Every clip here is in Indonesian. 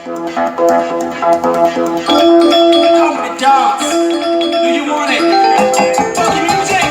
Dance. Do you want it? Funky music.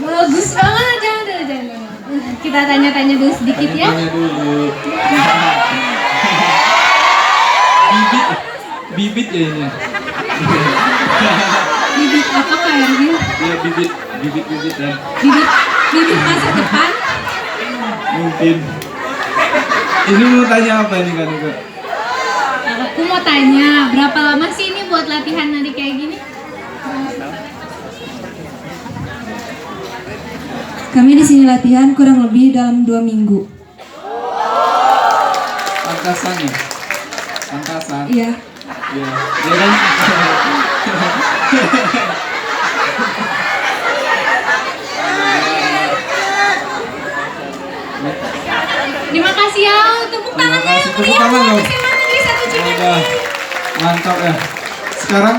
Bagus banget, jangan. Kita tanya-tanya dulu sedikit ya. Tanya dulu. Bibit ya ini. Bibit apa Kak Erwin? Ya bibit ya. Bibit masa depan? Mungkin. Ini mau tanya apa nih kan? Aku mau tanya, berapa lama sih ini buat latihan nanti kayak gini? Kami di sini latihan kurang lebih dalam 2 minggu. Angkasan ya? Angkasan? Iya. Iya. Iya kan? Terima kasih ya, tepuk tangannya yang Tepuk meriah tangan buat dong. SMA Negeri 1 Cimindi. Mantap ya. Sekarang